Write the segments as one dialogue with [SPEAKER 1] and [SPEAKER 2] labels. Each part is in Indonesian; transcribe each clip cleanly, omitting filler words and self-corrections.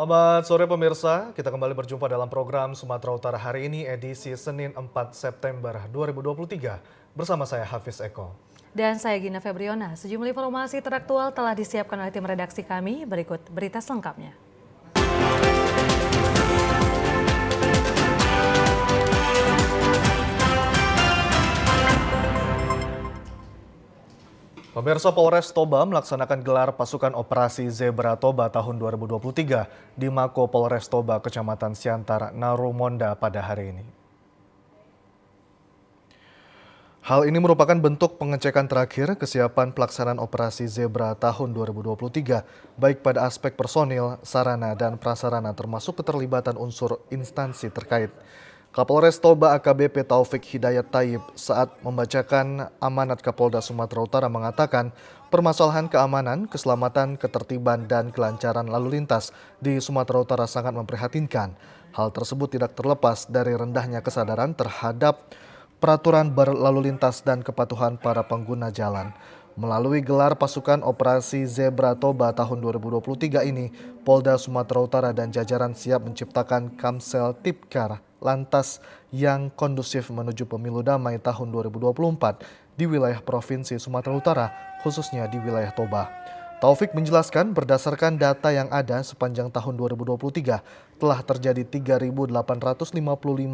[SPEAKER 1] Selamat sore pemirsa, kita kembali berjumpa dalam program Sumatera Utara hari ini edisi Senin 4 September 2023 bersama saya Hafiz Eko.
[SPEAKER 2] Dan saya Gina Febriona. Sejumlah informasi teraktual telah disiapkan oleh tim redaksi kami, berikut berita selengkapnya.
[SPEAKER 1] Pemirsa, Polres Toba melaksanakan gelar pasukan operasi Zebra Toba tahun 2023 di Mako Polres Toba, Kecamatan Siantar, Narumonda pada hari ini. Hal ini merupakan bentuk pengecekan terakhir kesiapan pelaksanaan operasi Zebra tahun 2023, baik pada aspek personil, sarana, dan prasarana termasuk keterlibatan unsur instansi terkait. Kapolres Toba AKBP Taufik Hidayat Taib saat membacakan amanat Kapolda Sumatera Utara mengatakan permasalahan keamanan, keselamatan, ketertiban, dan kelancaran lalu lintas di Sumatera Utara sangat memprihatinkan. Hal tersebut tidak terlepas dari rendahnya kesadaran terhadap peraturan berlalu lintas dan kepatuhan para pengguna jalan. Melalui gelar pasukan operasi Zebra Toba tahun 2023 ini, Polda Sumatera Utara dan jajaran siap menciptakan Kamsel Tipkar Lantas yang kondusif menuju pemilu damai tahun 2024 di wilayah Provinsi Sumatera Utara, khususnya di wilayah Toba. Taufik menjelaskan berdasarkan data yang ada sepanjang tahun 2023 telah terjadi 3.855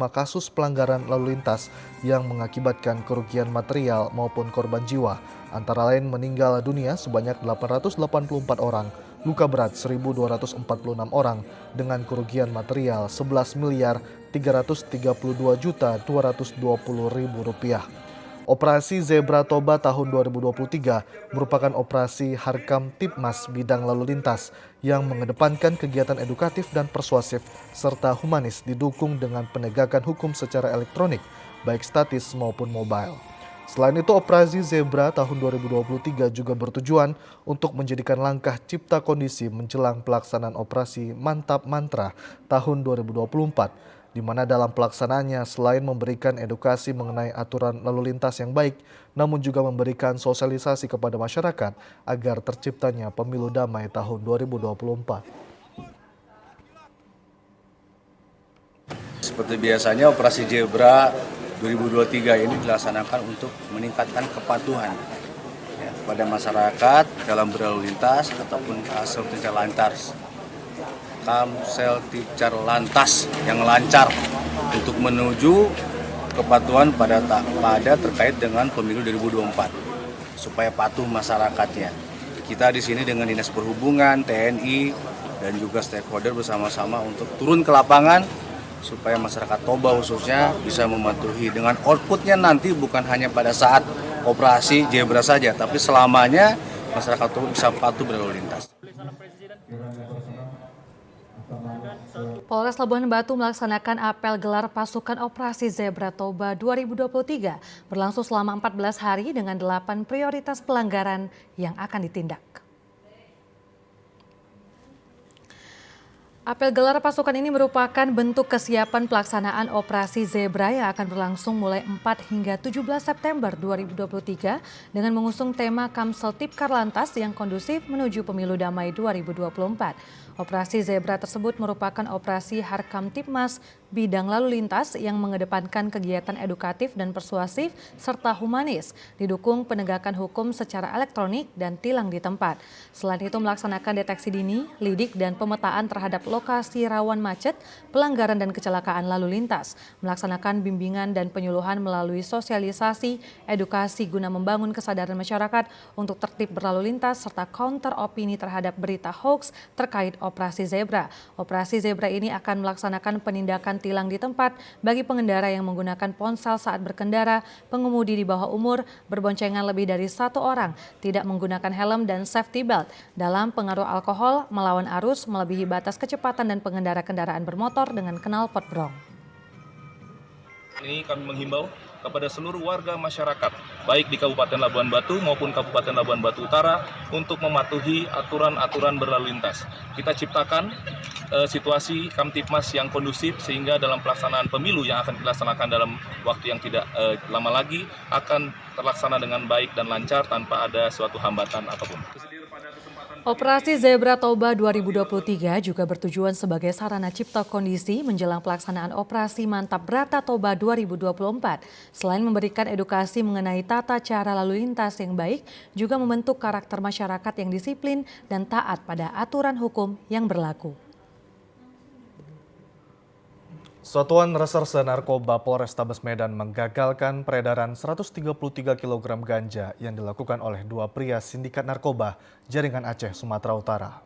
[SPEAKER 1] kasus pelanggaran lalu lintas yang mengakibatkan kerugian material maupun korban jiwa, antara lain meninggal dunia sebanyak 884 orang, luka berat 1.246 orang dengan kerugian material 11.332.220.000 rupiah. Operasi Zebra Toba tahun 2023 merupakan operasi Harkam Tipmas bidang lalu lintas yang mengedepankan kegiatan edukatif dan persuasif serta humanis didukung dengan penegakan hukum secara elektronik, baik statis maupun mobile. Selain itu, operasi Zebra tahun 2023 juga bertujuan untuk menjadikan langkah cipta kondisi menjelang pelaksanaan operasi Mantap Mantra tahun 2024, di mana dalam pelaksanaannya selain memberikan edukasi mengenai aturan lalu lintas yang baik, namun juga memberikan sosialisasi kepada masyarakat agar terciptanya pemilu damai tahun 2024.
[SPEAKER 3] Seperti biasanya operasi Zebra 2023 ini dilaksanakan untuk meningkatkan kepatuhan kepada masyarakat dalam berlalu lintas ataupun Kamsel Tipkar Lantas. Kamsel Tipkar Lantas yang lancar untuk menuju kepatuhan pada terkait dengan pemilu 2024 supaya patuh masyarakatnya. Kita di sini dengan Dinas Perhubungan, TNI, dan juga stakeholder bersama-sama untuk turun ke lapangan supaya masyarakat Toba khususnya bisa mematuhi dengan outputnya nanti bukan hanya pada saat operasi Zebra saja, tapi selamanya masyarakat Toba bisa patuh berlalu lintas.
[SPEAKER 2] Polres Labuhan Batu melaksanakan apel gelar pasukan operasi Zebra Toba 2023 berlangsung selama 14 hari dengan 8 prioritas pelanggaran yang akan ditindak. Apel gelar pasukan ini merupakan bentuk kesiapan pelaksanaan operasi Zebra yang akan berlangsung mulai 4 hingga 17 September 2023 dengan mengusung tema Kamsel Tipkar Lantas yang kondusif menuju pemilu damai 2024. Operasi Zebra tersebut merupakan operasi Harkam Tipmas bidang lalu lintas yang mengedepankan kegiatan edukatif dan persuasif serta humanis, didukung penegakan hukum secara elektronik dan tilang di tempat. Selain itu melaksanakan deteksi dini, lidik dan pemetaan terhadap lokasi rawan macet, pelanggaran dan kecelakaan lalu lintas, melaksanakan bimbingan dan penyuluhan melalui sosialisasi, edukasi guna membangun kesadaran masyarakat untuk tertib berlalu lintas serta counter opini terhadap berita hoax terkait operasi Zebra. Operasi Zebra ini akan melaksanakan penindakan tilang di tempat bagi pengendara yang menggunakan ponsel saat berkendara, pengemudi di bawah umur, berboncengan lebih dari 1 orang, tidak menggunakan helm dan safety belt, dalam pengaruh alkohol, melawan arus, melebihi batas kecepatan dan pengendara kendaraan bermotor dengan knalpot brong.
[SPEAKER 4] Ini kami menghimbau kepada seluruh warga masyarakat, baik di Kabupaten Labuhan Batu maupun Kabupaten Labuhan Batu Utara, untuk mematuhi aturan-aturan berlalu lintas. Kita ciptakan situasi Kamtipmas yang kondusif sehingga dalam pelaksanaan pemilu yang akan dilaksanakan dalam waktu yang tidak lama lagi akan terlaksana dengan baik dan lancar tanpa ada suatu hambatan apapun.
[SPEAKER 2] Operasi Zebra Toba 2023 juga bertujuan sebagai sarana cipta kondisi menjelang pelaksanaan Operasi Mantap Brata Toba 2024. Selain memberikan edukasi mengenai tata cara lalu lintas yang baik, juga membentuk karakter masyarakat yang disiplin dan taat pada aturan hukum yang berlaku.
[SPEAKER 1] Satuan Reserse Narkoba Polrestabes Medan menggagalkan peredaran 133 kg ganja yang dilakukan oleh dua pria sindikat narkoba jaringan Aceh, Sumatera Utara.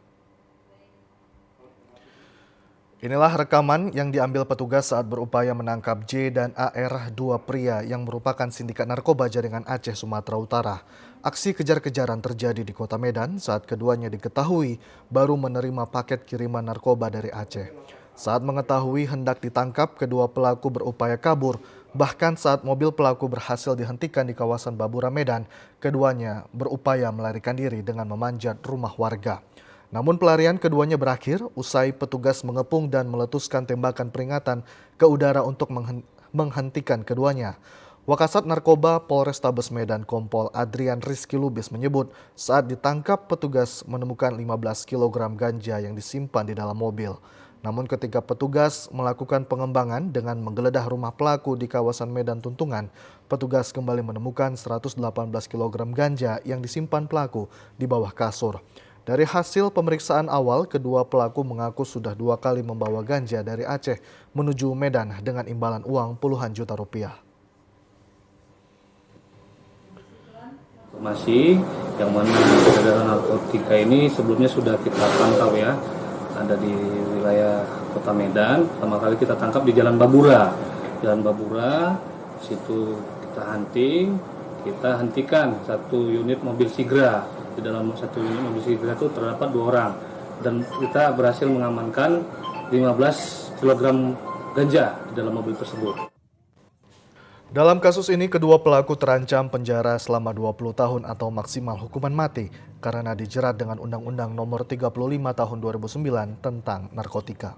[SPEAKER 1] Inilah rekaman yang diambil petugas saat berupaya menangkap J dan AR, dua pria yang merupakan sindikat narkoba jaringan Aceh, Sumatera Utara. Aksi kejar-kejaran terjadi di kota Medan saat keduanya diketahui baru menerima paket kiriman narkoba dari Aceh. Saat mengetahui hendak ditangkap, kedua pelaku berupaya kabur. Bahkan saat mobil pelaku berhasil dihentikan di kawasan Babura, Medan, keduanya berupaya melarikan diri dengan memanjat rumah warga. Namun pelarian keduanya berakhir usai petugas mengepung dan meletuskan tembakan peringatan ke udara untuk menghentikan keduanya. Wakasat Narkoba Polrestabes Medan Kompol Adrian Rizky Lubis menyebut saat ditangkap petugas menemukan 15 kg ganja yang disimpan di dalam mobil. Namun ketika petugas melakukan pengembangan dengan menggeledah rumah pelaku di kawasan Medan Tuntungan, petugas kembali menemukan 118 kg ganja yang disimpan pelaku di bawah kasur. Dari hasil pemeriksaan awal, kedua pelaku mengaku sudah 2 kali membawa ganja dari Aceh menuju Medan dengan imbalan uang puluhan juta rupiah.
[SPEAKER 5] Informasi yang mana peredaran narkotika ini sebelumnya sudah kita pantau ya, ada di wilayah Kota Medan. Pertama kali kita tangkap di Jalan Babura. Jalan Babura, situ kita hunting, kita hentikan satu unit mobil Sigra. Di dalam satu unit mobil Sigra itu terdapat 2 orang. Dan kita berhasil mengamankan 15 kg ganja di dalam mobil tersebut.
[SPEAKER 1] Dalam kasus ini, kedua pelaku terancam penjara selama 20 tahun atau maksimal hukuman mati karena dijerat dengan Undang-Undang Nomor 35 Tahun 2009 tentang narkotika.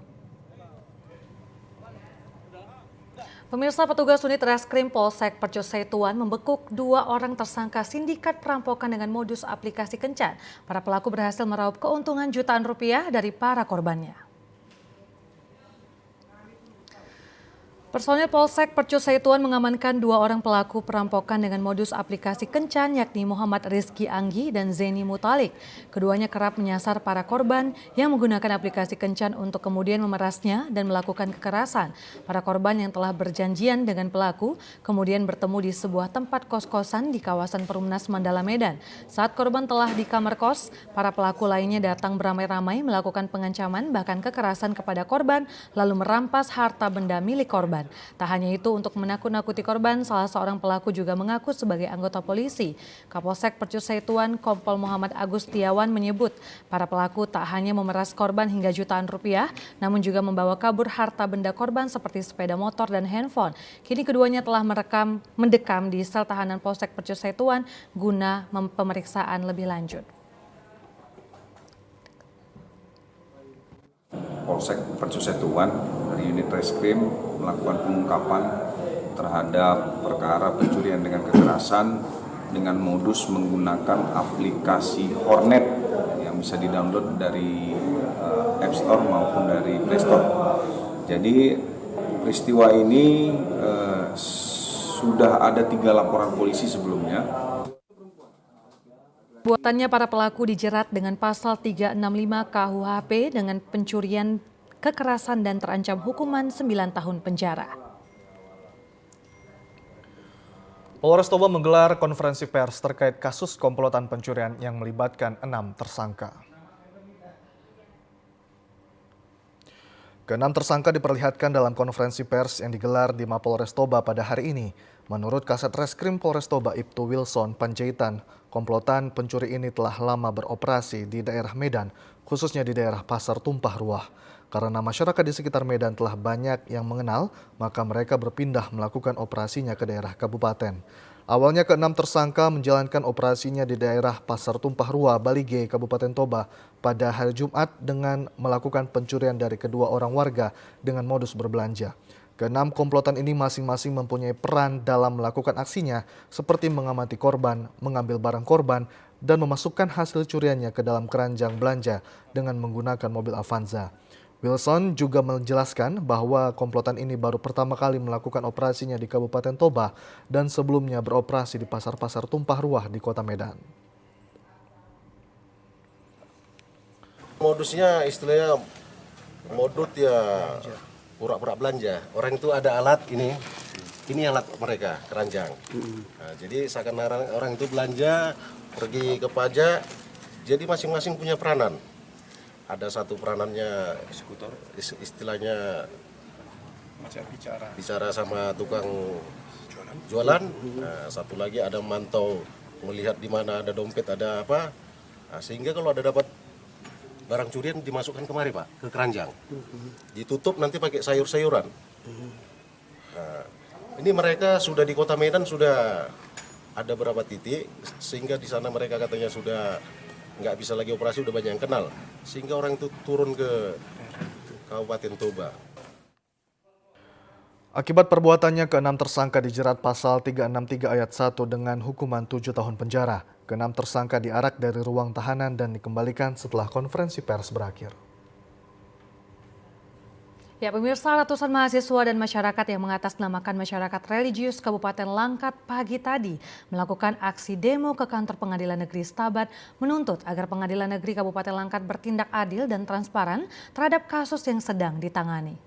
[SPEAKER 2] Pemirsa, petugas unit Reskrim Polsek Percosetuan membekuk 2 orang tersangka sindikat perampokan dengan modus aplikasi kencan. Para pelaku berhasil meraup keuntungan jutaan rupiah dari para korbannya. Personil Polsek Percosetuan mengamankan 2 orang pelaku perampokan dengan modus aplikasi kencan, yakni Muhammad Rizky Anggi dan Zeni Mutalik. Keduanya kerap menyasar para korban yang menggunakan aplikasi kencan untuk kemudian memerasnya dan melakukan kekerasan. Para korban yang telah berjanjian dengan pelaku kemudian bertemu di sebuah tempat kos-kosan di kawasan Perumnas Mandala, Medan. Saat korban telah di kamar kos, para pelaku lainnya datang beramai-ramai melakukan pengancaman bahkan kekerasan kepada korban lalu merampas harta benda milik korban. Tak hanya itu, untuk menakut-nakuti korban, salah seorang pelaku juga mengaku sebagai anggota polisi. Kapolsek Percosetuan Kompol Muhammad Agustiawan menyebut para pelaku tak hanya memeras korban hingga jutaan rupiah, namun juga membawa kabur harta benda korban seperti sepeda motor dan handphone. Kini keduanya telah mendekam di sel tahanan Polsek Percosetuan guna pemeriksaan lebih lanjut.
[SPEAKER 6] Polsek Percosetuan dari unit Reskrim melakukan pengungkapan terhadap perkara pencurian dengan kekerasan dengan modus menggunakan aplikasi Hornet yang bisa di-download dari App Store maupun dari Play Store. Jadi peristiwa ini sudah ada 3 laporan polisi sebelumnya.
[SPEAKER 2] Buatannya para pelaku dijerat dengan pasal 365 KUHP dengan pencurian, kekerasan dan terancam hukuman 9 tahun penjara.
[SPEAKER 1] Polres Toba menggelar konferensi pers terkait kasus komplotan pencurian yang melibatkan 6 tersangka. Ke-6 tersangka diperlihatkan dalam konferensi pers yang digelar di Mapolres Toba pada hari ini. Menurut Kasat Reskrim Polres Toba Ibtu Wilson Panjaitan, komplotan pencuri ini telah lama beroperasi di daerah Medan, khususnya di daerah Pasar Tumpah Ruah. Karena masyarakat di sekitar Medan telah banyak yang mengenal, maka mereka berpindah melakukan operasinya ke daerah kabupaten. Awalnya ke-6 tersangka menjalankan operasinya di daerah Pasar Tumpah Ruah, Balige, Kabupaten Toba pada hari Jumat dengan melakukan pencurian dari kedua orang warga dengan modus berbelanja. Ke-6 komplotan ini masing-masing mempunyai peran dalam melakukan aksinya seperti mengamati korban, mengambil barang korban, dan memasukkan hasil curiannya ke dalam keranjang belanja dengan menggunakan mobil Avanza. Wilson juga menjelaskan bahwa komplotan ini baru pertama kali melakukan operasinya di Kabupaten Toba dan sebelumnya beroperasi di pasar-pasar tumpah ruah di Kota Medan.
[SPEAKER 7] Modusnya istilahnya modus ya pura-pura belanja. Orang itu ada alat ini alat mereka keranjang. Nah, jadi seakan orang itu belanja pergi ke pajak, jadi masing-masing punya peranan. Ada satu peranannya eksekutor, istilahnya bicara sama tukang jualan. Nah, satu lagi ada mantau melihat di mana ada dompet ada apa. Nah, sehingga kalau ada dapat barang curian dimasukkan kemari Pak, ke keranjang. Ditutup nanti pakai sayur-sayuran. Nah, ini mereka sudah di Kota Medan sudah ada berapa titik, sehingga di sana mereka katanya sudah nggak bisa lagi operasi, udah banyak yang kenal. Sehingga orang itu turun ke Kabupaten Toba.
[SPEAKER 1] Akibat perbuatannya, ke-6 tersangka dijerat pasal 363 ayat 1 dengan hukuman 7 tahun penjara. Ke-6 tersangka diarak dari ruang tahanan dan dikembalikan setelah konferensi pers berakhir.
[SPEAKER 2] Ya, pemirsa, ratusan mahasiswa dan masyarakat yang mengatasnamakan masyarakat religius Kabupaten Langkat pagi tadi melakukan aksi demo ke kantor Pengadilan Negeri Stabat menuntut agar Pengadilan Negeri Kabupaten Langkat bertindak adil dan transparan terhadap kasus yang sedang ditangani.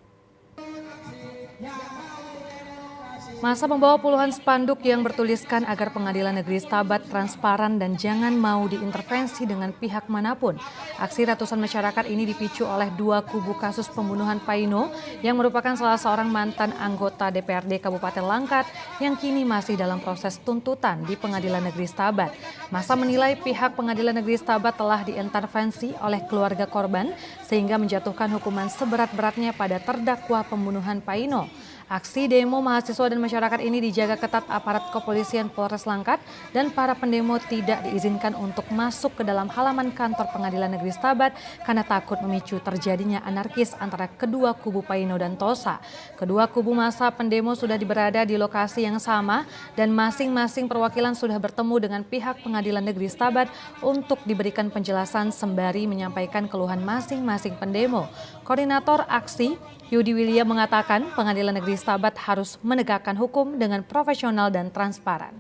[SPEAKER 2] Masa membawa puluhan spanduk yang bertuliskan agar Pengadilan Negeri Stabat transparan dan jangan mau diintervensi dengan pihak manapun. Aksi ratusan masyarakat ini dipicu oleh dua kubu kasus pembunuhan Paino yang merupakan salah seorang mantan anggota DPRD Kabupaten Langkat yang kini masih dalam proses tuntutan di Pengadilan Negeri Stabat. Masa menilai pihak Pengadilan Negeri Stabat telah diintervensi oleh keluarga korban sehingga menjatuhkan hukuman seberat-beratnya pada terdakwa pembunuhan Paino. Aksi demo mahasiswa dan masyarakat ini dijaga ketat aparat kepolisian Polres Langkat dan para pendemo tidak diizinkan untuk masuk ke dalam halaman kantor Pengadilan Negeri Stabat karena takut memicu terjadinya anarkis antara kedua kubu Paino dan Tosa. Kedua kubu massa pendemo sudah berada di lokasi yang sama dan masing-masing perwakilan sudah bertemu dengan pihak Pengadilan Negeri Stabat untuk diberikan penjelasan sembari menyampaikan keluhan masing-masing pendemo. Koordinator aksi Yudi Willia mengatakan Pengadilan Negeri Stabat harus menegakkan hukum dengan profesional dan transparan.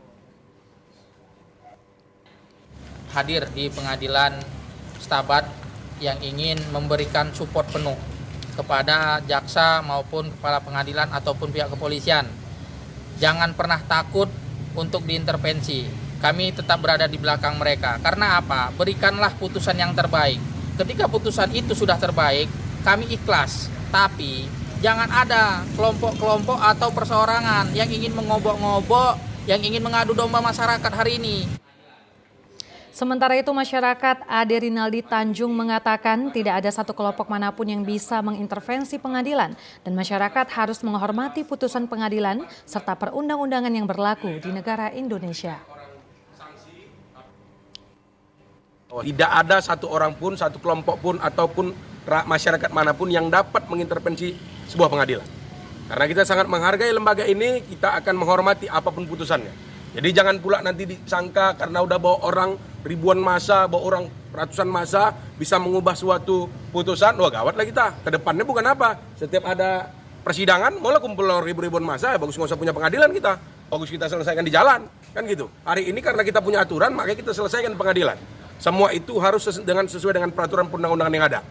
[SPEAKER 8] Hadir di Pengadilan Stabat yang ingin memberikan support penuh kepada jaksa maupun kepala pengadilan ataupun pihak kepolisian. Jangan pernah takut untuk diintervensi. Kami tetap berada di belakang mereka. Karena apa? Berikanlah putusan yang terbaik. Ketika putusan itu sudah terbaik, kami ikhlas. Tapi jangan ada kelompok-kelompok atau perseorangan yang ingin mengobok-ngobok, yang ingin mengadu domba masyarakat hari ini.
[SPEAKER 2] Sementara itu masyarakat Ade Rinaldi Tanjung mengatakan tidak ada satu kelompok manapun yang bisa mengintervensi pengadilan dan masyarakat harus menghormati putusan pengadilan serta perundang-undangan yang berlaku di negara Indonesia.
[SPEAKER 9] Tidak ada satu orang pun, satu kelompok pun, ataupun masyarakat manapun yang dapat mengintervensi sebuah pengadilan. Karena kita sangat menghargai lembaga ini, kita akan menghormati apapun putusannya. Jadi jangan pula nanti disangka karena udah bawa orang ribuan massa, bawa orang ratusan massa, bisa mengubah suatu putusan. Wah gawat lah kita. Kedepannya bukan apa, setiap ada persidangan, malah kumpul ribu-ribuan massa, ya bagus nggak usah punya pengadilan kita. Bagus kita selesaikan di jalan, kan gitu. Hari ini karena kita punya aturan, makanya kita selesaikan pengadilan. Semua itu harus sesuai dengan peraturan perundang-undangan yang ada.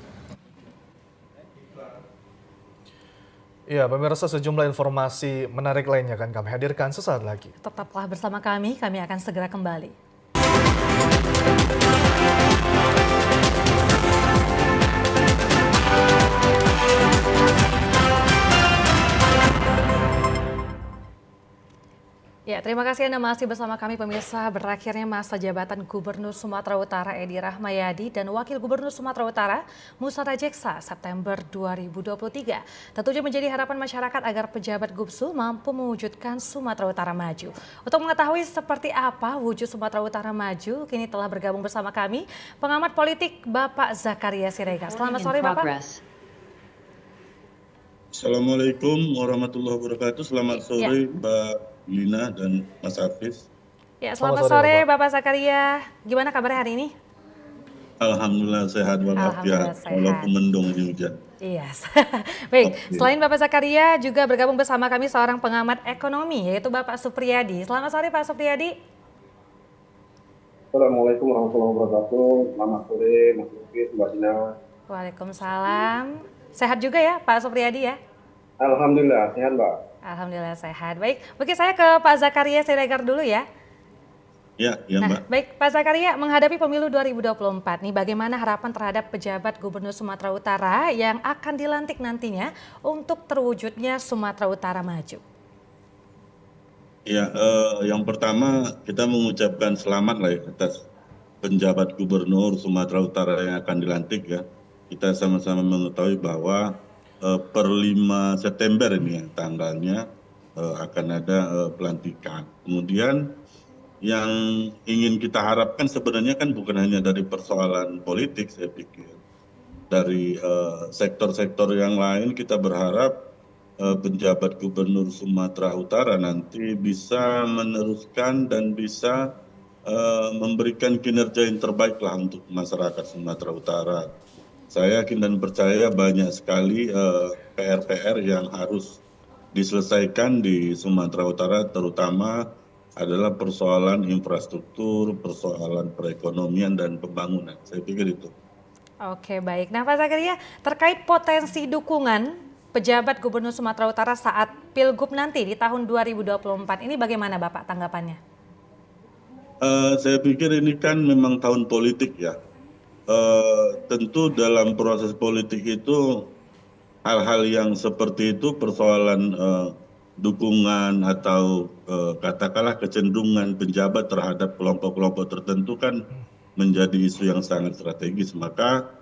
[SPEAKER 1] Ya, pemirsa, sejumlah informasi menarik lainnya akan kami hadirkan sesaat lagi.
[SPEAKER 2] Tetaplah bersama kami akan segera kembali. Ya, terima kasih Anda masih bersama kami pemirsa. Berakhirnya masa jabatan Gubernur Sumatera Utara Edi Rahmayadi dan Wakil Gubernur Sumatera Utara Musa Rajeksa September 2023. Tentunya menjadi harapan masyarakat agar pejabat Gubsu mampu mewujudkan Sumatera Utara maju. Untuk mengetahui seperti apa wujud Sumatera Utara maju, kini telah bergabung bersama kami pengamat politik Bapak Zakaria Siregar. Selamat sore Bapak.
[SPEAKER 10] Assalamualaikum warahmatullahi wabarakatuh. Selamat sore Mbak Lina dan Mas Hafiz.
[SPEAKER 2] Ya, selamat sore Bapak Zakaria. Gimana kabarnya hari ini?
[SPEAKER 10] Alhamdulillah sehat walafiat,
[SPEAKER 2] Alhamdulillah sehat.
[SPEAKER 10] walaupun mendung ini hujan.
[SPEAKER 2] Iya. Baik,
[SPEAKER 10] Oke.
[SPEAKER 2] selain Bapak Zakaria juga bergabung bersama kami seorang pengamat ekonomi yaitu Bapak Supriyadi. Selamat sore Pak Supriyadi.
[SPEAKER 11] Assalamualaikum warahmatullahi wabarakatuh. Selamat sore Mas Lukis, Mbak Dina.
[SPEAKER 2] Waalaikumsalam. Sehat juga ya Pak Supriyadi ya?
[SPEAKER 11] Alhamdulillah sehat Mbak.
[SPEAKER 2] Alhamdulillah sehat. Baik, mungkin saya ke Pak Zakaria Siregar dulu ya.
[SPEAKER 10] Ya,
[SPEAKER 2] Nah,
[SPEAKER 10] Mbak.
[SPEAKER 2] baik Pak Zakaria, menghadapi pemilu 2024 nih, bagaimana harapan terhadap pejabat Gubernur Sumatera Utara yang akan dilantik nantinya untuk terwujudnya Sumatera Utara maju?
[SPEAKER 10] Ya, yang pertama kita mengucapkan selamat lah ya atas penjabat Gubernur Sumatera Utara yang akan dilantik ya. Kita sama-sama mengetahui bahwa per 5 September ini ya tanggalnya akan ada pelantikan. Kemudian yang ingin kita harapkan sebenarnya kan bukan hanya dari persoalan politik, saya pikir. Dari sektor-sektor yang lain kita berharap penjabat Gubernur Sumatera Utara nanti bisa meneruskan dan bisa memberikan kinerja yang terbaik lah untuk masyarakat Sumatera Utara. Saya yakin dan percaya banyak sekali PR-PR yang harus diselesaikan di Sumatera Utara, terutama adalah persoalan infrastruktur, persoalan perekonomian dan pembangunan. Saya pikir itu.
[SPEAKER 2] Oke, baik. Nah Pak Zakaria, terkait potensi dukungan pejabat Gubernur Sumatera Utara saat Pilgub nanti di tahun 2024 ini bagaimana Bapak tanggapannya?
[SPEAKER 10] Saya pikir ini kan memang tahun politik ya. Tentu dalam proses politik itu hal-hal yang seperti itu persoalan dukungan atau katakanlah kecenderungan penjabat terhadap kelompok-kelompok tertentu kan menjadi isu yang sangat strategis. Maka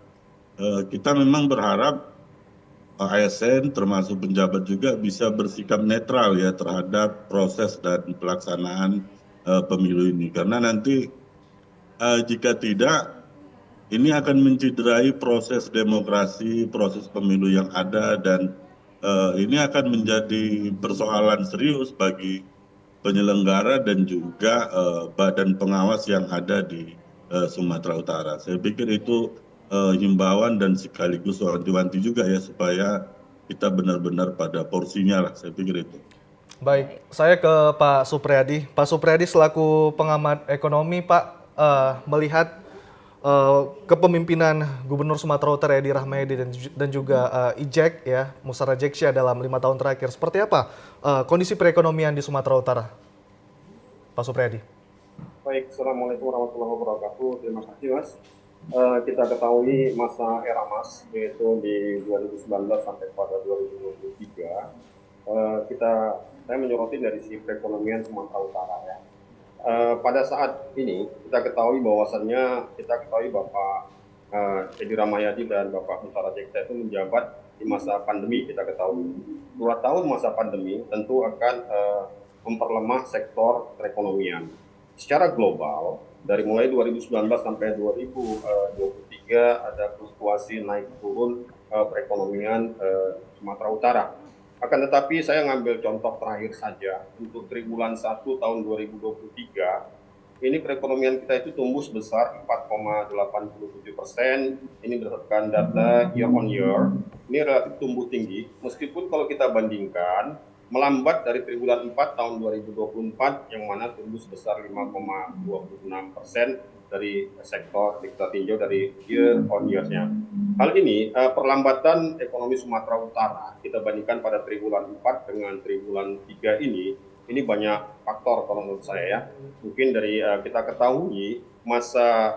[SPEAKER 10] kita memang berharap ASN termasuk penjabat juga bisa bersikap netral ya terhadap proses dan pelaksanaan pemilu ini. Karena nanti jika tidak ini akan menciderai proses demokrasi, proses pemilu yang ada dan ini akan menjadi persoalan serius bagi penyelenggara dan juga badan pengawas yang ada di Sumatera Utara. Saya pikir itu himbauan dan sekaligus wanti-wanti juga ya supaya kita benar-benar pada porsinya lah. Saya pikir itu.
[SPEAKER 1] Baik, saya ke Pak Supriyadi. Pak Supriyadi selaku pengamat ekonomi, Pak melihat kepemimpinan Gubernur Sumatera Utara Edi Rahmayadi dan juga Ijek ya Musara Jeksya dalam 5 tahun terakhir. Seperti apa kondisi perekonomian di Sumatera Utara, Pak Supriyadi?
[SPEAKER 11] Baik, Assalamualaikum warahmatullahi wabarakatuh. Terima kasih Mas. Kita ketahui masa era Mas yaitu di 2019 sampai pada 2023. Saya menyoroti dari sisi perekonomian Sumatera Utara ya. Pada saat ini kita ketahui Bapak Edi Rahmayadi dan Bapak Musara Jeksya itu menjabat di masa pandemi. Kita ketahui 2 tahun masa pandemi tentu akan memperlemah sektor perekonomian secara global. Dari mulai 2019 sampai 2023 ada fluktuasi naik turun perekonomian Sumatera Utara. Akan tetapi saya ngambil contoh terakhir saja untuk triwulan 1 tahun 2023, ini perekonomian kita itu tumbuh sebesar 4,87%. Ini berdasarkan data year on year. Ini relatif tumbuh tinggi, meskipun kalau kita bandingkan melambat dari triwulan 4 tahun 2024 yang mana tumbuh sebesar 5,26% dari sektor kita tinjau dari year on year-nya. Hal ini perlambatan ekonomi Sumatera Utara kita bandingkan pada triwulan 4 dengan triwulan 3 ini banyak faktor kalau menurut saya ya. Mungkin dari kita ketahui masa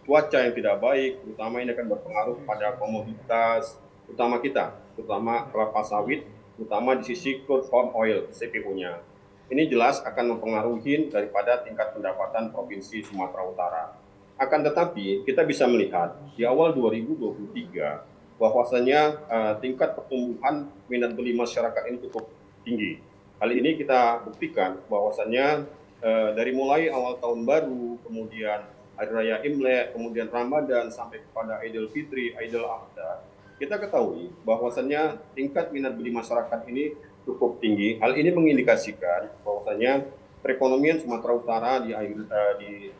[SPEAKER 11] cuaca yang tidak baik, terutama ini akan berpengaruh pada komoditas utama kita, terutama kelapa sawit, terutama di sisi crude palm oil CPO-nya. Ini jelas akan mempengaruhi daripada tingkat pendapatan Provinsi Sumatera Utara. Akan tetapi kita bisa melihat di awal 2023 bahwasanya tingkat pertumbuhan minat beli masyarakat ini cukup tinggi. Hal ini kita buktikan bahwasanya dari mulai awal tahun baru, kemudian Hari Raya Imlek, kemudian Ramadan sampai kepada Idul Fitri, Idul Adha, kita ketahui bahwasanya tingkat minat beli masyarakat ini cukup tinggi. Hal ini mengindikasikan bahwasanya perekonomian Sumatera Utara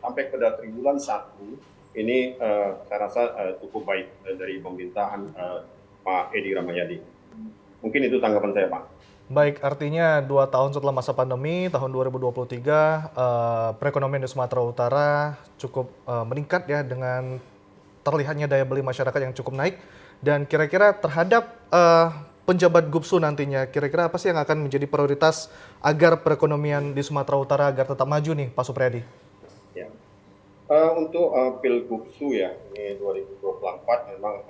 [SPEAKER 11] sampai ke triwulan 1 ini saya rasa cukup baik dari pemerintahan Pak Edi Rahmayadi. Mungkin itu tanggapan saya, Pak.
[SPEAKER 1] Baik, artinya 2 tahun setelah masa pandemi, tahun 2023, perekonomian di Sumatera Utara cukup meningkat ya dengan terlihatnya daya beli masyarakat yang cukup naik. Dan kira-kira terhadap penjabat Gubsu nantinya, kira-kira apa sih yang akan menjadi prioritas agar perekonomian di Sumatera Utara agar tetap maju nih, Pak Supriyadi?
[SPEAKER 11] Ya. Untuk Pilgubsu ya, ini 2024 memang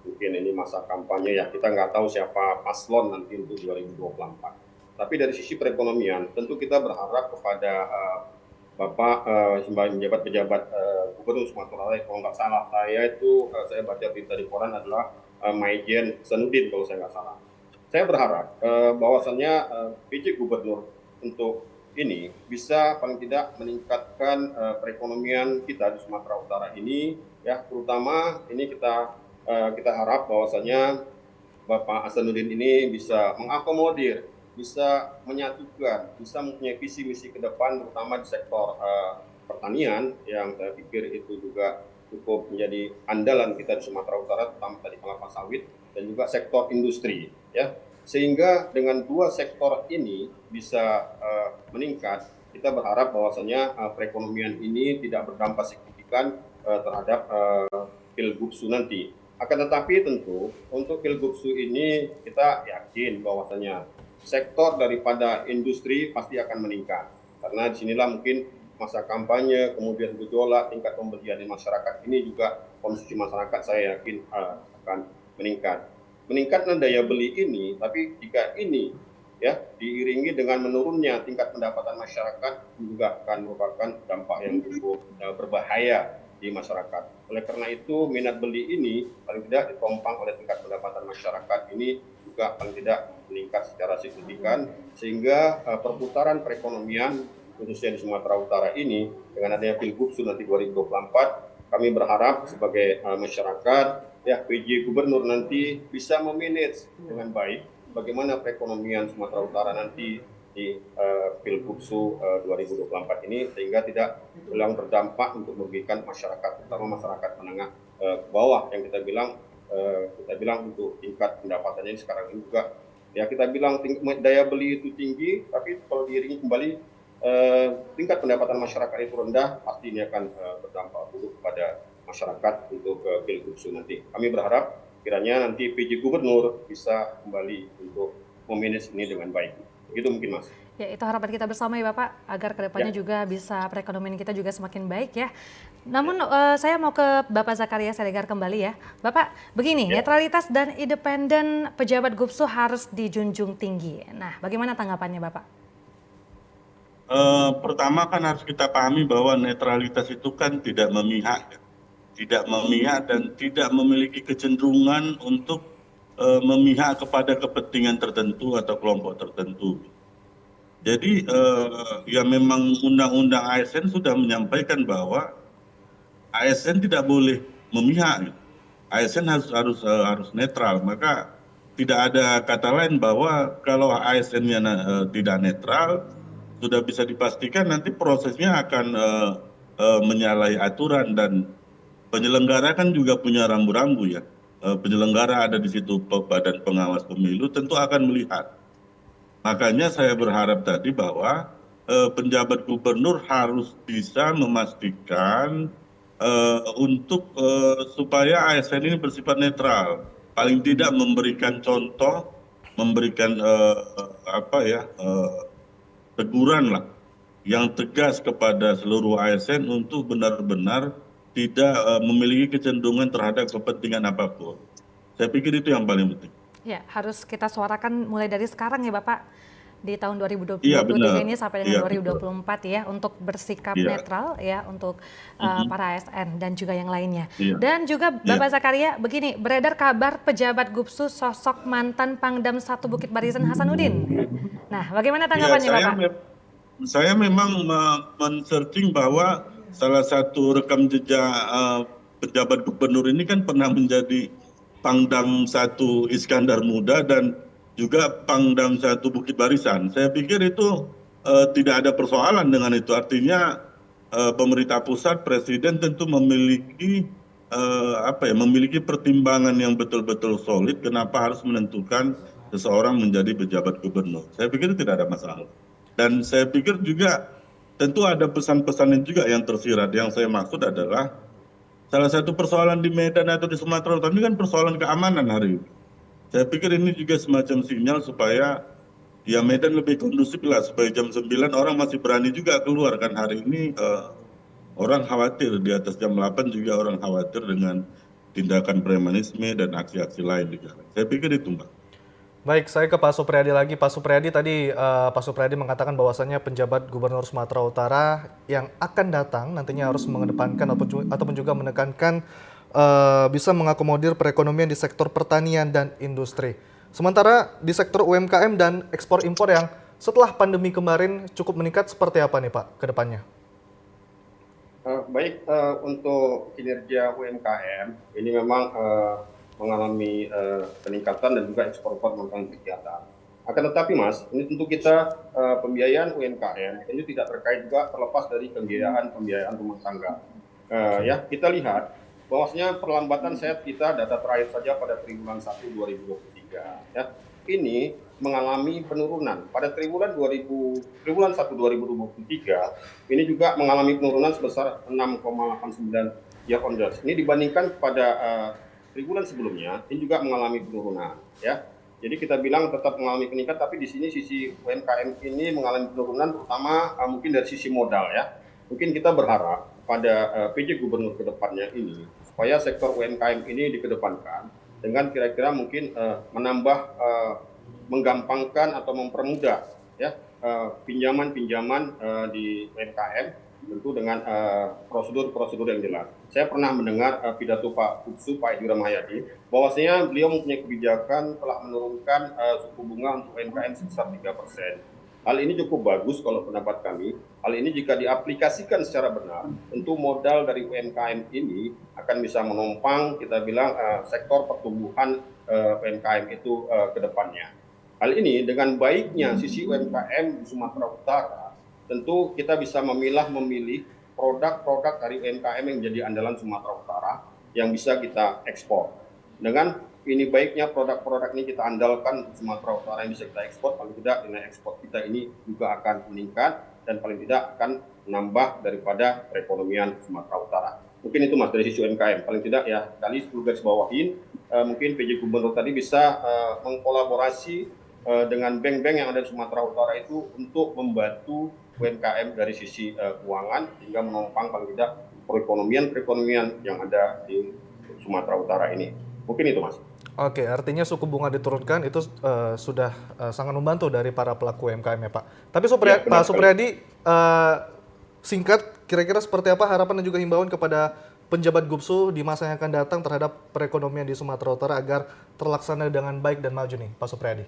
[SPEAKER 11] mungkin ini masa kampanye ya, kita nggak tahu siapa paslon nanti untuk 2024. Tapi dari sisi perekonomian, tentu kita berharap kepada Bapak pejabat-pejabat Gubernur Sumatera Utara, kalau nggak salah saya baca berita di koran adalah Maijen Hasanuddin kalau saya nggak salah. Saya berharap bahwasannya PJ Gubernur untuk ini bisa paling tidak meningkatkan perekonomian kita di Sumatera Utara ini, ya terutama ini kita harap bahwasanya Bapak Hasanuddin ini bisa mengakomodir, bisa menyatukan, bisa mempunyai visi misi ke depan, terutama di sektor pertanian yang saya pikir itu juga cukup menjadi andalan kita di Sumatera Utara, terutama tadi kelapa sawit dan juga sektor industri, ya. Sehingga dengan 2 sektor ini bisa meningkat, kita berharap bahwasanya perekonomian ini tidak berdampak signifikan terhadap Pilgubsu nanti. Akan tetapi tentu untuk Pilgubsu ini kita yakin bahwasanya sektor daripada industri pasti akan meningkat. Karena disinilah mungkin masa kampanye, kemudian gejolak tingkat pembelian di masyarakat ini juga konsumsi masyarakat saya yakin akan meningkat. Meningkatnya daya beli ini, tapi jika ini ya diiringi dengan menurunnya tingkat pendapatan masyarakat juga akan merupakan dampak yang cukup berbahaya di masyarakat. Oleh karena itu minat beli ini paling tidak ditopang oleh tingkat pendapatan masyarakat ini juga paling tidak meningkat secara signifikan, sehingga perputaran perekonomian khususnya di Sumatera Utara ini dengan adanya Pilgubsu nanti 2024, kami berharap sebagai masyarakat ya PJ Gubernur nanti bisa memanage dengan baik bagaimana perekonomian Sumatera Utara nanti di Pilgubsu 2024 ini, sehingga tidak bilang berdampak untuk merugikan masyarakat, terutama masyarakat menengah ke bawah yang kita bilang untuk tingkat pendapatannya sekarang ini juga ya kita bilang daya beli itu tinggi, tapi kalau diiringi kembali tingkat pendapatan masyarakat itu rendah, pasti ini akan berdampak buruk kepada masyarakat untuk Pilgubsu nanti. Kami berharap kiranya nanti PJ Gubernur bisa kembali untuk memanage ini dengan baik. Begitu mungkin, Mas.
[SPEAKER 2] Ya, itu harapan kita bersama ya Bapak, agar kedepannya juga bisa perekonomian kita juga semakin baik ya. Namun saya mau ke Bapak Zakaria Siregar kembali ya. Bapak, begini, netralitas dan independen pejabat Gubsu harus dijunjung tinggi. Nah, bagaimana tanggapannya Bapak?
[SPEAKER 10] Pertama kan harus kita pahami bahwa netralitas itu kan tidak memihak dan tidak memiliki kecenderungan untuk memihak kepada kepentingan tertentu atau kelompok tertentu. Jadi ya memang undang-undang ASN sudah menyampaikan bahwa ASN tidak boleh memihak. ASN harus netral. Maka tidak ada kata lain bahwa kalau ASN-nya tidak netral, sudah bisa dipastikan nanti prosesnya akan menyalahi aturan, dan penyelenggara kan juga punya rambu-rambu ya. Penyelenggara ada di situ, Badan Pengawas Pemilu tentu akan melihat. Makanya saya berharap tadi bahwa penjabat gubernur harus bisa memastikan untuk supaya ASN ini bersifat netral. Paling tidak memberikan contoh, memberikan teguran lah yang tegas kepada seluruh ASN untuk benar-benar tidak memiliki kecenderungan terhadap kepentingan apapun. Saya pikir itu yang paling penting.
[SPEAKER 2] Ya, harus kita suarakan mulai dari sekarang ya Bapak, di tahun 2023 ini sampai dengan 2024 ya, untuk bersikap netral ya untuk para ASN dan juga yang lainnya. Dan juga Bapak Zakaria, begini, beredar kabar pejabat Gubsu sosok mantan Pangdam 1 Bukit Barisan Hasanuddin. Nah, bagaimana tanggapannya Bapak?
[SPEAKER 10] Saya memang men-searching bahwa salah satu rekam jejak pejabat gubernur ini kan pernah menjadi Pangdam 1 Iskandar Muda dan juga Pangdam 1 Bukit Barisan. Saya pikir itu tidak ada persoalan dengan itu. Artinya pemerintah pusat, presiden tentu memiliki memiliki pertimbangan yang betul-betul solid kenapa harus menentukan seseorang menjadi pejabat gubernur. Saya pikir tidak ada masalah. Dan saya pikir juga tentu ada pesan-pesan juga yang tersirat. Yang saya maksud adalah salah satu persoalan di Medan atau di Sumatera Utara ini kan persoalan keamanan hari ini. Saya pikir ini juga semacam sinyal supaya ya Medan lebih kondusif lah, supaya jam 9 orang masih berani juga keluar kan. Hari ini orang khawatir, di atas jam 8 juga orang khawatir dengan tindakan premanisme dan aksi-aksi lain di jalan. Saya pikir itu, Mbak.
[SPEAKER 1] Baik, saya ke Pak Supriyadi lagi. Pak Supriyadi tadi Pak Supriyadi mengatakan bahwasannya penjabat Gubernur Sumatera Utara yang akan datang nantinya harus mengedepankan ataupun juga menekankan bisa mengakomodir perekonomian di sektor pertanian dan industri. Sementara di sektor UMKM dan ekspor impor yang setelah pandemi kemarin cukup meningkat, seperti apa nih Pak ke depannya?
[SPEAKER 11] Baik, untuk kinerja UMKM ini memang mengalami peningkatan dan juga ekspor melakukan kegiatan. Akan tetapi Mas, ini tentu kita pembiayaan UMKM ini tidak terkait juga terlepas dari pembiayaan rumah tangga. Ya, kita lihat bahwasanya perlambatan set kita data terakhir saja pada triwulan 1 2023 ya. Ini mengalami penurunan. Pada triwulan 1 2023 ini juga mengalami penurunan sebesar 6,89 year-on-year. Ini dibandingkan pada triwulan sebelumnya ini juga mengalami penurunan ya. Jadi kita bilang tetap mengalami peningkatan, tapi di sini sisi UMKM ini mengalami penurunan terutama mungkin dari sisi modal ya. Mungkin kita berharap pada PJ Gubernur ke depannya ini supaya sektor UMKM ini dikedepankan dengan kira-kira mungkin menambah menggampangkan atau mempermudah ya pinjaman-pinjaman di UMKM tentu dengan prosedur-prosedur yang jelas. Saya pernah mendengar pidato Pak Kutsu, Pak Edi Rahmayadi, bahwasanya beliau mempunyai kebijakan telah menurunkan suku bunga untuk UMKM sebesar 3%. Hal ini cukup bagus kalau pendapat kami. Hal ini jika diaplikasikan secara benar, tentu modal dari UMKM ini akan bisa menopang kita bilang sektor pertumbuhan UMKM itu ke depannya. Hal ini dengan baiknya sisi UMKM di Sumatera Utara, tentu kita bisa memilih produk-produk dari UMKM yang menjadi andalan Sumatera Utara yang bisa kita ekspor. Dengan ini baiknya produk-produk ini kita andalkan Sumatera Utara yang bisa kita ekspor, paling tidak nilai ekspor kita ini juga akan meningkat dan paling tidak akan menambah daripada perekonomian Sumatera Utara. Mungkin itu Mas dari sisi UMKM, paling tidak ya kali 10 garis bawahin, mungkin PJ Gubernur tadi bisa mengkolaborasi dengan bank-bank yang ada di Sumatera Utara itu untuk membantu UMKM dari sisi keuangan hingga menopang paling tidak perekonomian yang ada di Sumatera Utara ini. Mungkin itu Mas.
[SPEAKER 1] Oke, artinya suku bunga diturunkan itu sudah sangat membantu dari para pelaku UMKM ya Pak. Tapi Pak Supriyadi, singkat kira-kira seperti apa harapan dan juga himbauan kepada penjabat Gubsu di masa yang akan datang terhadap perekonomian di Sumatera Utara agar terlaksana dengan baik dan maju nih Pak Supriyadi?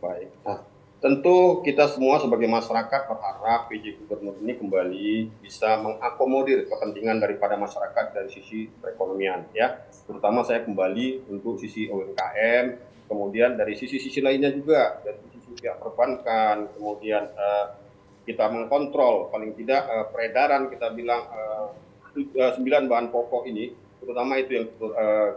[SPEAKER 11] Baik, nah tentu kita semua sebagai masyarakat berharap PJ Gubernur ini kembali bisa mengakomodir kepentingan daripada masyarakat dari sisi perekonomian ya. Terutama saya kembali untuk sisi UMKM, kemudian dari sisi-sisi lainnya juga, dari sisi pihak perbankan, kemudian kita mengkontrol paling tidak peredaran kita bilang 9 bahan pokok ini, terutama itu yang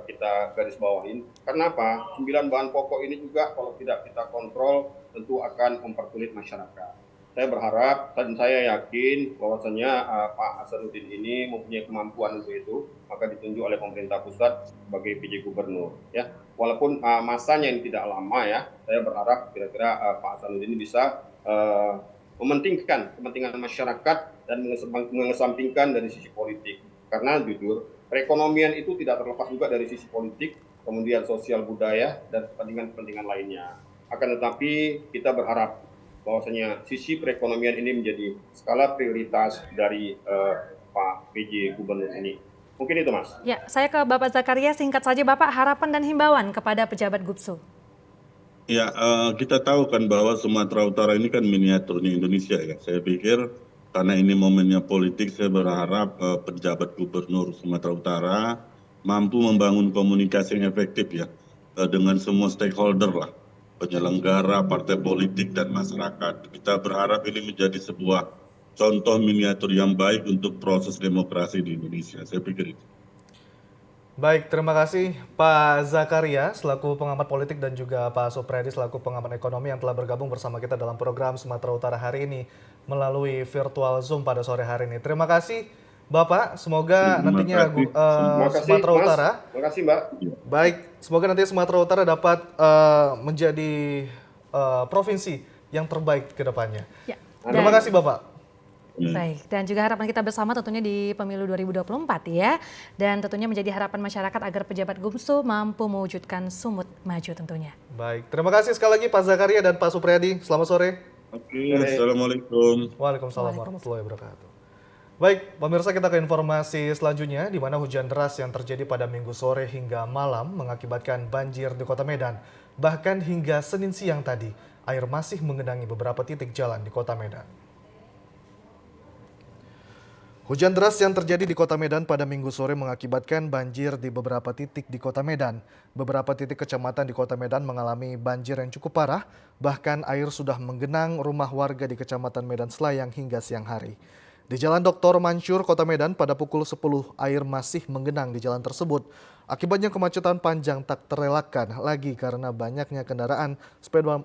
[SPEAKER 11] kita garis bawahin. Karena apa? 9 bahan pokok ini juga kalau tidak kita kontrol tentu akan mempersulit masyarakat. Saya berharap dan saya yakin bahwasanya Pak Hasanuddin ini mempunyai kemampuan untuk itu, maka ditunjuk oleh pemerintah pusat sebagai PJ Gubernur. Ya, walaupun masanya ini tidak lama ya, saya berharap kira-kira Pak Hasanuddin ini bisa mementingkan kepentingan masyarakat dan mengesampingkan dari sisi politik. Karena jujur, perekonomian itu tidak terlepas juga dari sisi politik, kemudian sosial budaya dan kepentingan-kepentingan lainnya. Akan tetapi kita berharap bahwasanya sisi perekonomian ini menjadi skala prioritas dari Pak PJ Gubernur ini. Mungkin itu Mas.
[SPEAKER 2] Ya, saya ke Bapak Zakaria, singkat saja Bapak, harapan dan himbauan kepada pejabat Gubsu.
[SPEAKER 10] Ya, kita tahu kan bahwa Sumatera Utara ini kan miniaturnya Indonesia ya. Saya pikir karena ini momennya politik, saya berharap pejabat Gubernur Sumatera Utara mampu membangun komunikasi yang efektif ya dengan semua stakeholder lah. penyelenggara, partai politik, dan masyarakat. Kita berharap ini menjadi sebuah contoh miniatur yang baik untuk proses demokrasi di Indonesia. Saya pikir itu.
[SPEAKER 1] Baik, terima kasih Pak Zakaria selaku pengamat politik dan juga Pak Supriyadi selaku pengamat ekonomi yang telah bergabung bersama kita dalam program Sumatera Utara hari ini melalui virtual Zoom pada sore hari ini. Terima kasih Bapak, semoga nantinya Sumatera Utara.
[SPEAKER 11] Terima kasih Mbak.
[SPEAKER 1] Baik, semoga nanti Sumatera Utara dapat menjadi provinsi yang terbaik ke depannya.
[SPEAKER 2] Ya.
[SPEAKER 1] Terima kasih Bapak.
[SPEAKER 2] Baik, dan juga harapan kita bersama tentunya di pemilu 2024 ya. Dan tentunya menjadi harapan masyarakat agar pejabat Gumsu mampu mewujudkan Sumut maju tentunya.
[SPEAKER 1] Baik, terima kasih sekali lagi Pak Zakaria dan Pak Supriyadi. Selamat sore.
[SPEAKER 10] Oke, Assalamualaikum.
[SPEAKER 1] Waalaikumsalam warahmatullahi wabarakatuh. Baik, pemirsa kita ke informasi selanjutnya di mana hujan deras yang terjadi pada Minggu sore hingga malam mengakibatkan banjir di Kota Medan. Bahkan hingga Senin siang tadi, air masih menggenangi beberapa titik jalan di Kota Medan. Hujan deras yang terjadi di Kota Medan pada Minggu sore mengakibatkan banjir di beberapa titik di Kota Medan. Beberapa titik kecamatan di Kota Medan mengalami banjir yang cukup parah, bahkan air sudah menggenang rumah warga di Kecamatan Medan Selayang hingga siang hari. Di Jalan Dr. Mansur, Kota Medan pada pukul 10 air masih menggenang di jalan tersebut. Akibatnya kemacetan panjang tak terelakkan lagi karena banyaknya kendaraan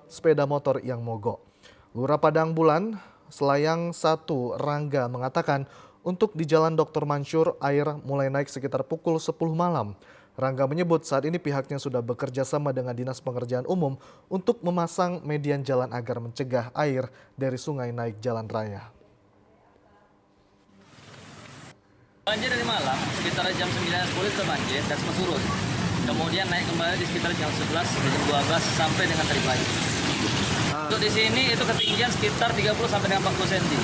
[SPEAKER 1] sepeda motor yang mogok. Lurah Padang Bulan, Selayang 1 Rangga mengatakan untuk di Jalan Dr. Mansur air mulai naik sekitar pukul 10 malam. Rangga menyebut saat ini pihaknya sudah bekerja sama dengan Dinas Pengerjaan Umum untuk memasang median jalan agar mencegah air dari sungai naik jalan raya.
[SPEAKER 12] Banjir dari malam, sekitar jam 9.10 itu banjir dan sempat surut. Kemudian naik kembali di sekitar jam 11, jam 12 sampai dengan tadi pagi. Untuk di sini itu ketinggian sekitar 30 sampai dengan 40 cm.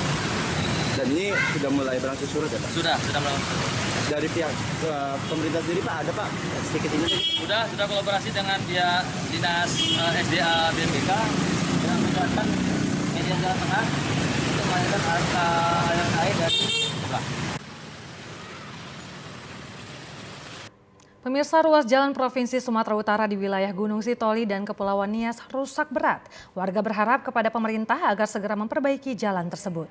[SPEAKER 13] Dan ini sudah mulai berangsur surut ya Pak?
[SPEAKER 12] Sudah mulai surut.
[SPEAKER 13] Dari pihak pemerintah sendiri Pak, ada Pak sedikit ini?
[SPEAKER 12] Sudah kolaborasi dengan pihak Dinas SDA BMBK dengan menggunakan media jalan tengah untuk mengalirkan air dari bawah.
[SPEAKER 2] Pemirsa, ruas jalan Provinsi Sumatera Utara di wilayah Gunung Sitoli dan Kepulauan Nias rusak berat. Warga berharap kepada pemerintah agar segera memperbaiki jalan tersebut.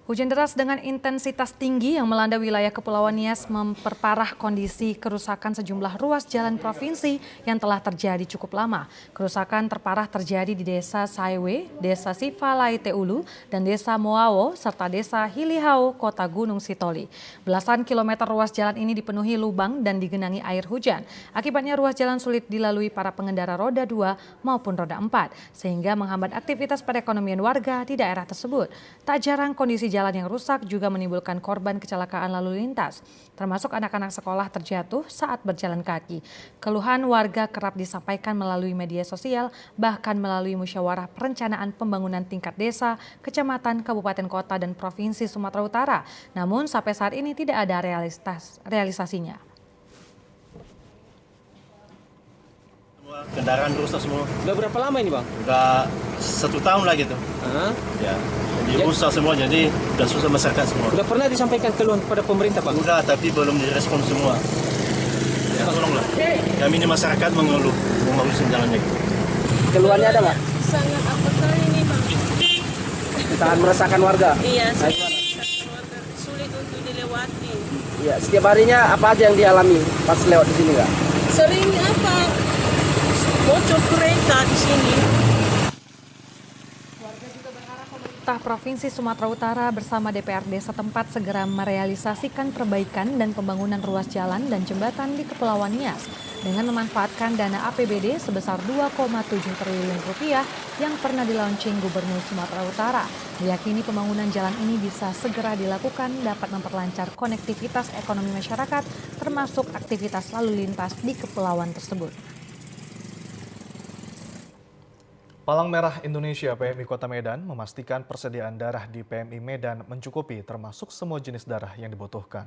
[SPEAKER 2] Hujan deras dengan intensitas tinggi yang melanda wilayah Kepulauan Nias memperparah kondisi kerusakan sejumlah ruas jalan provinsi yang telah terjadi cukup lama. Kerusakan terparah terjadi di Desa Saiwe, Desa Sifalai Teulu, dan Desa Moawo, serta Desa Hilihau, Kota Gunung Sitoli. Belasan kilometer ruas jalan ini dipenuhi lubang dan digenangi air hujan. Akibatnya ruas jalan sulit dilalui para pengendara roda 2 maupun roda 4, sehingga menghambat aktivitas perekonomian warga di daerah tersebut. Tak jarang kondisi jalan yang rusak juga menimbulkan korban kecelakaan lalu lintas, termasuk anak-anak sekolah terjatuh saat berjalan kaki. Keluhan warga kerap disampaikan melalui media sosial, bahkan melalui musyawarah perencanaan pembangunan tingkat desa, kecamatan, kabupaten kota, dan provinsi Sumatera Utara. Namun sampai saat ini tidak ada realisasinya.
[SPEAKER 14] Kendaraan rusak semua.
[SPEAKER 13] Udah berapa lama ini Bang?
[SPEAKER 14] Udah 1 tahun lah gitu. Ya, jadi rusak semua, jadi udah susah masyarakat semua.
[SPEAKER 13] Udah pernah disampaikan keluhan kepada pemerintah Pak?
[SPEAKER 14] Udah, tapi belum direspon semua. Ya, tolonglah. Kami ini masyarakat mengeluh jalannya.
[SPEAKER 13] Keluhannya ada nggak?
[SPEAKER 15] Sangat apa sekali ini Bang.
[SPEAKER 13] Sangat meresahkan warga?
[SPEAKER 15] Iya, sangat meresahkan warga. Sulit untuk dilewati.
[SPEAKER 13] Iya, setiap harinya apa aja yang dialami pas lewat di sini nggak?
[SPEAKER 15] Sering apa? Bocor kereta di sini.
[SPEAKER 2] Pemerintah Provinsi Sumatera Utara bersama DPRD setempat segera merealisasikan perbaikan dan pembangunan ruas jalan dan jembatan di Kepulauan Nias dengan memanfaatkan dana APBD sebesar 2,7 triliun rupiah yang pernah dilaunching Gubernur Sumatera Utara. Diyakini pembangunan jalan ini bisa segera dilakukan dapat memperlancar konektivitas ekonomi masyarakat termasuk aktivitas lalu lintas di kepulauan tersebut.
[SPEAKER 1] Palang Merah Indonesia PMI Kota Medan memastikan persediaan darah di PMI Medan mencukupi termasuk semua jenis darah yang dibutuhkan.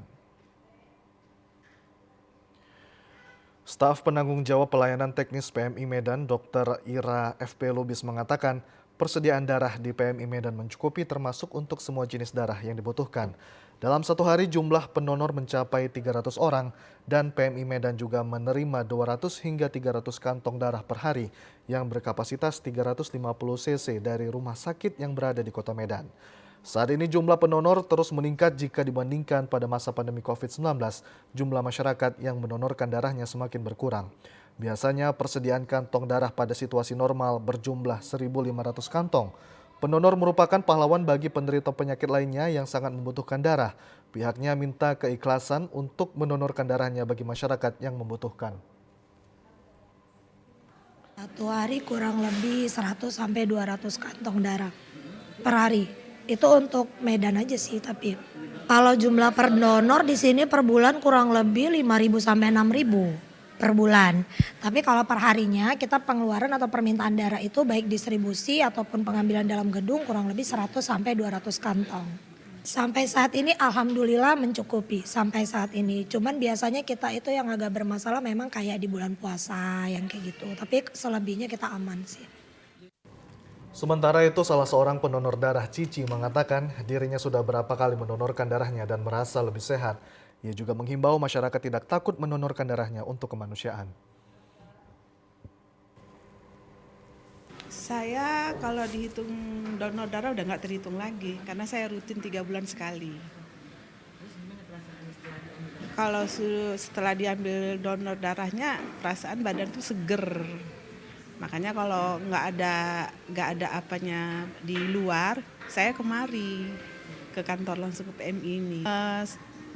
[SPEAKER 1] Staf penanggung jawab pelayanan teknis PMI Medan Dr. Ira FP Lubis mengatakan persediaan darah di PMI Medan mencukupi termasuk untuk semua jenis darah yang dibutuhkan. Dalam satu hari jumlah pendonor mencapai 300 orang dan PMI Medan juga menerima 200 hingga 300 kantong darah per hari yang berkapasitas 350 cc dari rumah sakit yang berada di Kota Medan. Saat ini jumlah pendonor terus meningkat jika dibandingkan pada masa pandemi COVID-19, jumlah masyarakat yang mendonorkan darahnya semakin berkurang. Biasanya persediaan kantong darah pada situasi normal berjumlah 1.500 kantong. Pendonor merupakan pahlawan bagi penderita penyakit lainnya yang sangat membutuhkan darah. Pihaknya minta keikhlasan untuk mendonorkan darahnya bagi masyarakat yang membutuhkan.
[SPEAKER 16] Satu hari kurang lebih 100 sampai 200 kantong darah per hari. Itu untuk Medan aja sih, tapi kalau jumlah pendonor di sini per bulan kurang lebih 5.000 sampai 6.000 per bulan. Tapi kalau per harinya kita pengeluaran atau permintaan darah itu baik distribusi ataupun pengambilan dalam gedung kurang lebih 100 sampai 200 kantong. Sampai saat ini alhamdulillah mencukupi sampai saat ini. Cuman biasanya kita itu yang agak bermasalah memang kayak di bulan puasa yang kayak gitu. Tapi selebihnya kita aman sih.
[SPEAKER 1] Sementara itu, salah seorang pendonor darah, Cici, mengatakan dirinya sudah berapa kali mendonorkan darahnya dan merasa lebih sehat. Ia juga menghimbau masyarakat tidak takut mendonorkan darahnya untuk kemanusiaan.
[SPEAKER 15] Saya kalau dihitung donor darah udah nggak terhitung lagi karena saya rutin 3 bulan sekali. Kalau setelah diambil donor darahnya perasaan badan tuh seger. Makanya kalau nggak ada apanya di luar, saya kemari ke kantor langsung ke PMI ini.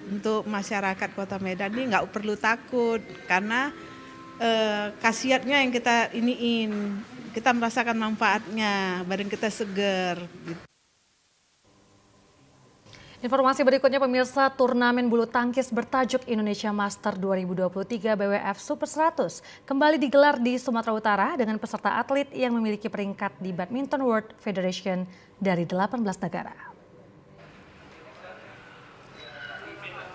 [SPEAKER 15] Untuk masyarakat Kota Medan ini nggak perlu takut karena khasiatnya yang kita iniin, kita merasakan manfaatnya, badan kita seger. Gitu.
[SPEAKER 2] Informasi berikutnya pemirsa, turnamen bulu tangkis bertajuk Indonesia Master 2023 BWF Super 100 kembali digelar di Sumatera Utara dengan peserta atlet yang memiliki peringkat di Badminton World Federation dari 18 negara.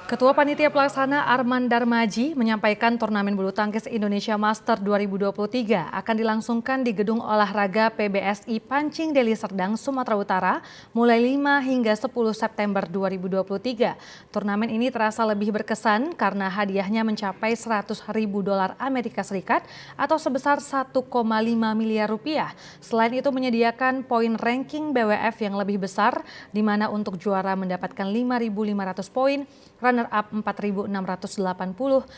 [SPEAKER 2] Ketua Panitia Pelaksana Arman Darmaji menyampaikan turnamen bulu tangkis Indonesia Master 2023 akan dilangsungkan di Gedung Olahraga PBSI Pancing Deli Serdang, Sumatera Utara mulai 5 hingga 10 September 2023. Turnamen ini terasa lebih berkesan karena hadiahnya mencapai $100.000 Amerika Serikat atau sebesar 1,5 miliar rupiah. Selain itu menyediakan poin ranking BWF yang lebih besar, di mana untuk juara mendapatkan 5.500 poin, runner-up 4.680,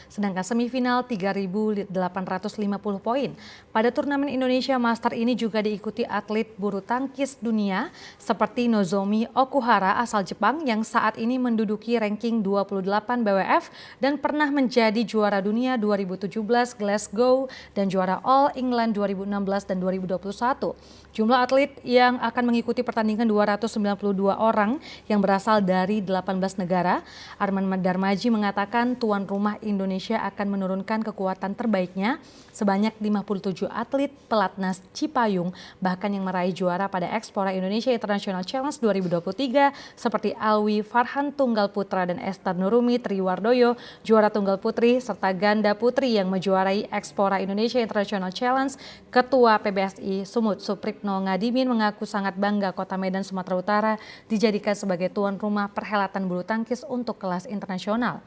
[SPEAKER 2] sedangkan semifinal 3.850 poin. Pada turnamen Indonesia Master ini juga diikuti atlet bulu tangkis dunia seperti Nozomi Okuhara asal Jepang yang saat ini menduduki ranking 28 BWF dan pernah menjadi juara dunia 2017 Glasgow dan juara All England 2016 dan 2021. Jumlah atlet yang akan mengikuti pertandingan 292 orang yang berasal dari 18 negara. Arman Darmaji mengatakan tuan rumah Indonesia akan menurunkan kekuatan terbaiknya sebanyak 57 atlet pelatnas Cipayung, bahkan yang meraih juara pada Ekspora Indonesia International Challenge 2023 seperti Alwi Farhan Tunggal Putra dan Esther Nurumi Triwardoyo, juara tunggal putri, serta ganda putri yang menjuarai Ekspora Indonesia International Challenge. Ketua PBSI Sumut Supripno Ngadimin mengaku sangat bangga Kota Medan, Sumatera Utara dijadikan sebagai tuan rumah perhelatan bulu tangkis untuk kelas internasional.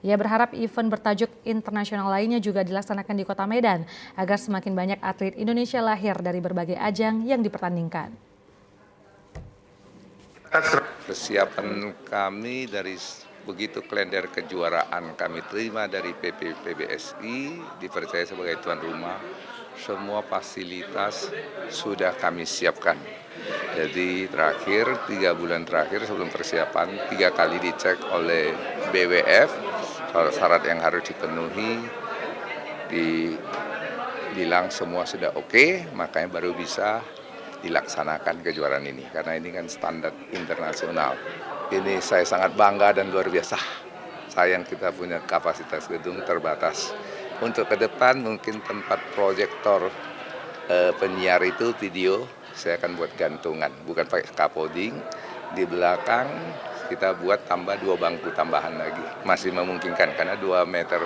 [SPEAKER 2] Ia berharap event bertajuk internasional lainnya juga dilaksanakan di Kota Medan agar semakin banyak atlet Indonesia lahir dari berbagai ajang yang dipertandingkan.
[SPEAKER 17] Persiapan kami dari begitu kalender kejuaraan kami terima dari PBSI, dipercaya sebagai tuan rumah, semua fasilitas sudah kami siapkan. Jadi terakhir 3 bulan terakhir sebelum persiapan 3 kali dicek oleh BWF syarat yang harus dipenuhi, dibilang semua sudah oke, makanya baru bisa dilaksanakan kejuaraan ini karena ini kan standar internasional. Ini saya sangat bangga dan luar biasa. Sayang kita punya kapasitas gedung terbatas. Untuk ke depan mungkin tempat proyektor penyiar itu video saya akan buat gantungan, bukan pakai scaffolding. Di belakang kita buat tambah 2 bangku tambahan lagi. Masih memungkinkan karena 2,5 meter.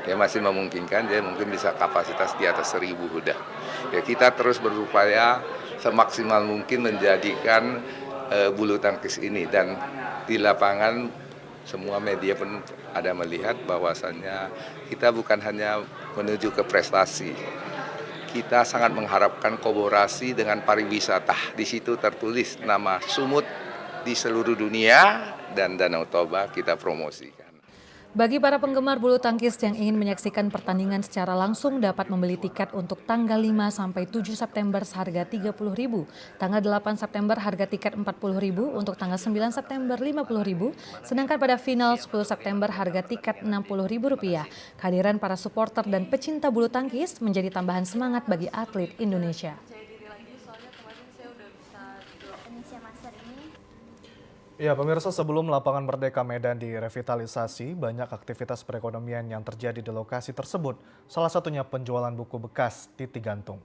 [SPEAKER 17] Ya masih memungkinkan, jadi mungkin bisa kapasitas di atas 1.000 udah. Ya kita terus berupaya semaksimal mungkin menjadikan bulu tangkis ini dan di lapangan semua media pun ada melihat bahwasannya kita bukan hanya menuju ke prestasi. Kita sangat mengharapkan kolaborasi dengan pariwisata. Di situ tertulis nama Sumut di seluruh dunia dan Danau Toba kita promosikan.
[SPEAKER 2] Bagi para penggemar bulu tangkis yang ingin menyaksikan pertandingan secara langsung dapat membeli tiket untuk tanggal 5 sampai 7 September seharga Rp30.000, tanggal 8 September harga tiket Rp40.000, untuk tanggal 9 September Rp50.000, sedangkan pada final 10 September harga tiket Rp60.000. Kehadiran para supporter dan pecinta bulu tangkis menjadi tambahan semangat bagi atlet Indonesia.
[SPEAKER 1] Ya, pemirsa, sebelum lapangan Merdeka Medan direvitalisasi, banyak aktivitas perekonomian yang terjadi di lokasi tersebut, salah satunya penjualan buku bekas titik gantung.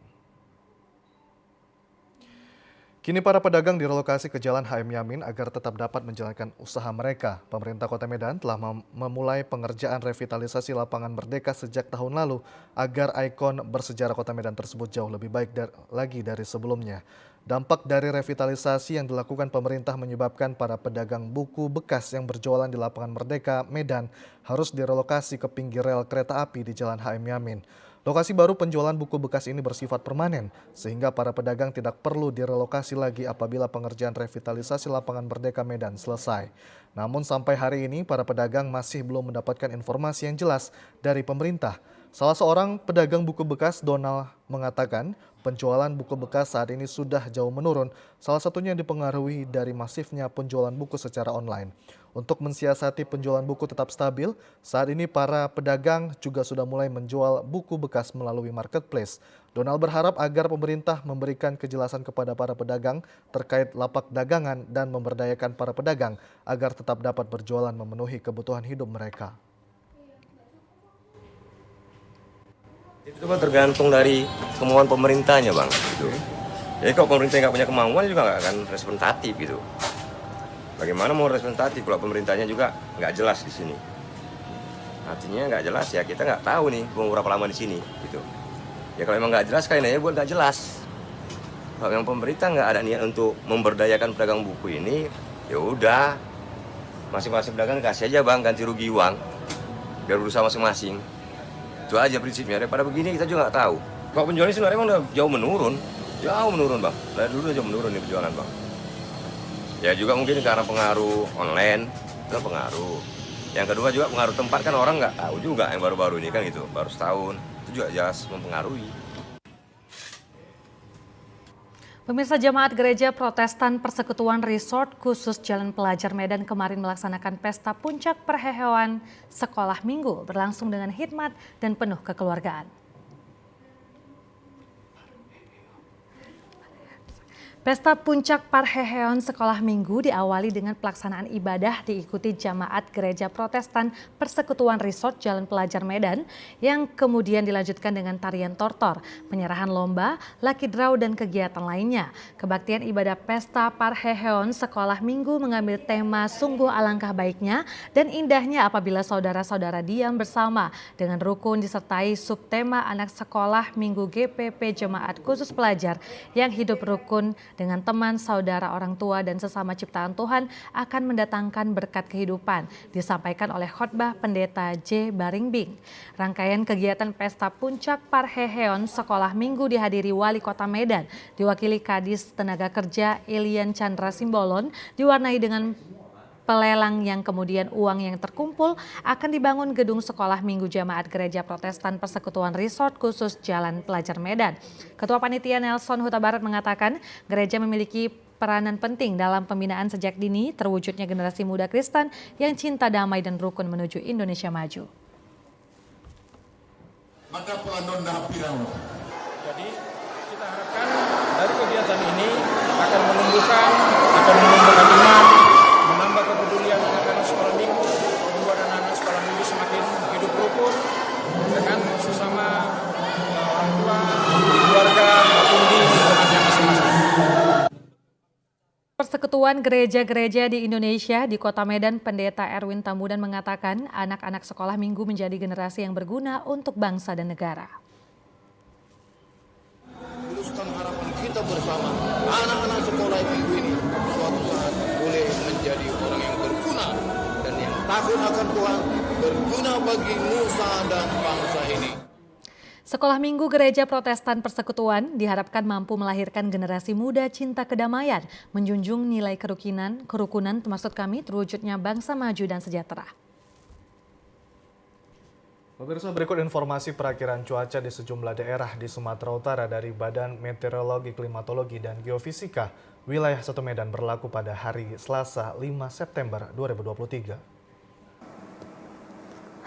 [SPEAKER 1] Kini para pedagang direlokasi ke Jalan HM Yamin agar tetap dapat menjalankan usaha mereka. Pemerintah Kota Medan telah memulai pengerjaan revitalisasi lapangan Merdeka sejak tahun lalu agar ikon bersejarah Kota Medan tersebut jauh lebih baik lagi dari sebelumnya. Dampak dari revitalisasi yang dilakukan pemerintah menyebabkan para pedagang buku bekas yang berjualan di lapangan Merdeka Medan harus direlokasi ke pinggir rel kereta api di Jalan HM Yamin. Lokasi baru penjualan buku bekas ini bersifat permanen, sehingga para pedagang tidak perlu direlokasi lagi apabila pengerjaan revitalisasi lapangan Merdeka Medan selesai. Namun sampai hari ini para pedagang masih belum mendapatkan informasi yang jelas dari pemerintah. Salah seorang pedagang buku bekas, Donald, mengatakan penjualan buku bekas saat ini sudah jauh menurun, salah satunya dipengaruhi dari masifnya penjualan buku secara online. Untuk mensiasati penjualan buku tetap stabil, saat ini para pedagang juga sudah mulai menjual buku bekas melalui marketplace. Donald berharap agar pemerintah memberikan kejelasan kepada para pedagang terkait lapak dagangan dan memberdayakan para pedagang agar tetap dapat berjualan memenuhi kebutuhan hidup mereka.
[SPEAKER 18] Itu kan tergantung dari kemauan pemerintahnya, Bang. Gitu. Jadi kalau pemerintah nggak punya kemauan juga nggak akan representatif gitu. Bagaimana mau representatif kalau pemerintahnya juga nggak jelas di sini? Artinya nggak jelas ya kita nggak tahu nih mau berapa lama di sini gitu. Ya kalau emang nggak jelas kalian aja buat nggak jelas. Kalau memang pemerintah nggak ada niat untuk memberdayakan pedagang buku ini, ya udah masing-masing pedagang kasih aja, Bang, ganti rugi uang biar berusaha masing-masing. Itu aja prinsipnya. Daripada begini kita juga nggak tahu. Kalau penjualan sebenarnya emang udah jauh menurun, Bang. Dari dulu udah jauh menurun nih penjualan, Bang. Ya juga mungkin karena pengaruh online, itu pengaruh. Yang kedua juga pengaruh tempat, kan orang nggak tahu juga yang baru-baru ini kan gitu, baru setahun. Itu juga jelas mempengaruhi.
[SPEAKER 2] Pemirsa, Jemaat Gereja Protestan Persekutuan Resort Khusus Jalan Pelajar Medan kemarin melaksanakan pesta puncak perhehewan sekolah minggu berlangsung dengan hikmat dan penuh kekeluargaan. Pesta Puncak Parheheon Sekolah Minggu diawali dengan pelaksanaan ibadah diikuti Jemaat Gereja Protestan Persekutuan Resort Jalan Pelajar Medan yang kemudian dilanjutkan dengan tarian tortor, penyerahan lomba, lucky draw dan kegiatan lainnya. Kebaktian ibadah Pesta Parheheon Sekolah Minggu mengambil tema sungguh alangkah baiknya dan indahnya apabila saudara-saudara diam bersama dengan rukun disertai subtema anak sekolah Minggu GPP Jemaat Khusus Pelajar yang hidup rukun dengan teman, saudara, orang tua, dan sesama ciptaan Tuhan akan mendatangkan berkat kehidupan, disampaikan oleh khotbah Pendeta J. Baringbing. Rangkaian kegiatan Pesta Puncak Parheheon Sekolah Minggu dihadiri Wali Kota Medan, diwakili Kadis Tenaga Kerja Elian Chandra Simbolon, diwarnai dengan pelelang yang kemudian uang yang terkumpul akan dibangun gedung sekolah minggu Jemaat Gereja Protestan Persekutuan Resort Khusus Jalan Pelajar Medan. Ketua Panitia Nelson Huta Barat mengatakan gereja memiliki peranan penting dalam pembinaan sejak dini terwujudnya generasi muda Kristen yang cinta damai dan rukun menuju Indonesia maju.
[SPEAKER 9] Jadi kita harapkan dari kegiatan ini akan menumbuhkan iman, menambah kepedulian anak-anak sekolah minggu, membuat anak-anak sekolah minggu semakin hidup rukun dengan sesama orang tua, di keluarga maupun di lingkungannya masing-masing.
[SPEAKER 2] Persekutuan Gereja-Gereja di Indonesia di Kota Medan, Pendeta Erwin Tambunan mengatakan anak-anak sekolah minggu menjadi generasi yang berguna untuk bangsa dan negara.
[SPEAKER 19] Teruskan harapan kita bersama, anak-anak sekolah minggu ini suatu saat boleh menjadi orang yang berguna gunakan Tuhan berguna bagi nusa dan bangsa ini.
[SPEAKER 2] Sekolah Minggu Gereja Protestan Persekutuan diharapkan mampu melahirkan generasi muda cinta kedamaian, menjunjung nilai kerukunan maksud kami terwujudnya bangsa maju dan sejahtera.
[SPEAKER 1] Pemirsa, berikut informasi perakiraan cuaca di sejumlah daerah di Sumatera Utara dari Badan Meteorologi, Klimatologi, dan Geofisika. Wilayah Satu Medan berlaku pada hari Selasa 5 September 2023.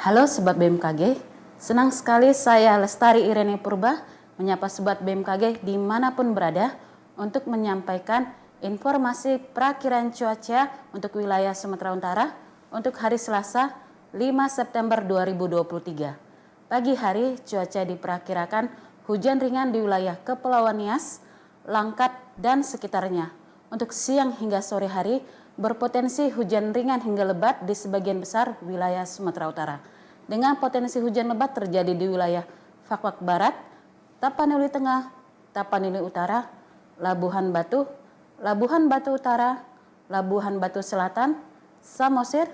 [SPEAKER 20] Halo Sobat BMKG, senang sekali saya Lestari Irene Purba menyapa Sobat BMKG dimanapun berada untuk menyampaikan informasi perakiraan cuaca untuk wilayah Sumatera Utara untuk hari Selasa 5 September 2023. Pagi hari cuaca diperkirakan hujan ringan di wilayah Kepulauan Nias, Langkat, dan sekitarnya. Untuk siang hingga sore hari berpotensi hujan ringan hingga lebat di sebagian besar wilayah Sumatera Utara. Dengan potensi hujan lebat terjadi di wilayah Fakwak Barat, Tapanuli Tengah, Tapanuli Utara, Labuhan Batu Utara, Labuhan Batu Selatan, Samosir,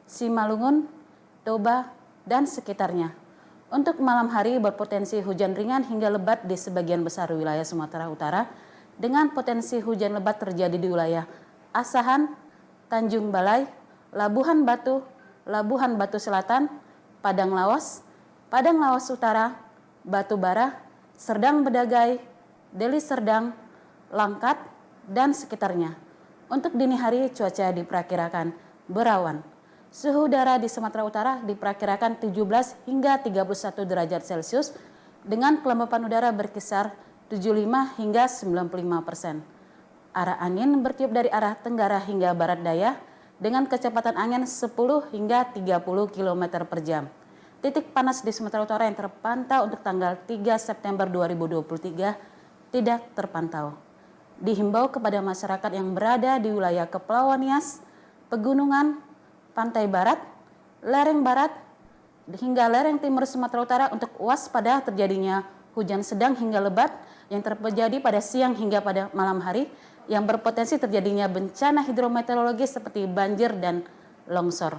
[SPEAKER 20] Simalungun, Toba, dan sekitarnya. Untuk malam hari berpotensi hujan ringan hingga lebat di sebagian besar wilayah Sumatera Utara dengan potensi hujan lebat terjadi di wilayah Asahan, Tanjung Balai, Labuhan Batu Selatan, Padang Lawas Utara, Batu Bara, Serdang Bedagai, Deli Serdang, Langkat, dan sekitarnya. Untuk dini hari cuaca diperkirakan berawan. Suhu udara di Sumatera Utara diperkirakan 17 hingga 31 derajat Celcius dengan kelembapan udara berkisar 75 hingga 95%. Arah angin bertiup dari arah tenggara hingga barat daya dengan kecepatan angin 10 hingga 30 km per jam. Titik panas di Sumatera Utara yang terpantau untuk tanggal 3 September 2023 tidak terpantau. Dihimbau kepada masyarakat yang berada di wilayah Kepulauan Nias, Pegunungan, Pantai Barat, lereng barat, hingga lereng timur Sumatera Utara untuk waspada terjadinya hujan sedang hingga lebat yang terjadi pada siang hingga pada malam hari yang berpotensi terjadinya bencana hidrometeorologi seperti banjir dan longsor.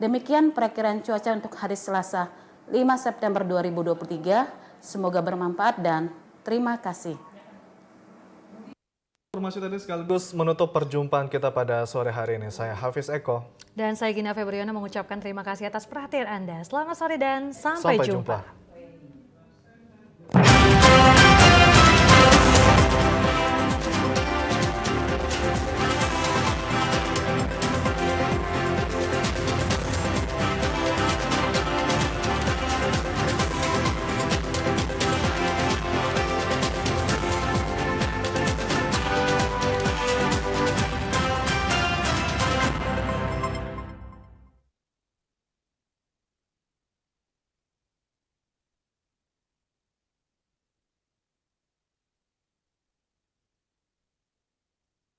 [SPEAKER 20] Demikian perakiraan cuaca untuk hari Selasa 5 September 2023. Semoga bermanfaat dan terima kasih.
[SPEAKER 1] Informasi tadi sekaligus menutup perjumpaan kita pada sore hari ini. Saya Hafiz Eko.
[SPEAKER 2] Dan saya Gina Febriana mengucapkan terima kasih atas perhatian Anda. Selamat sore dan sampai jumpa.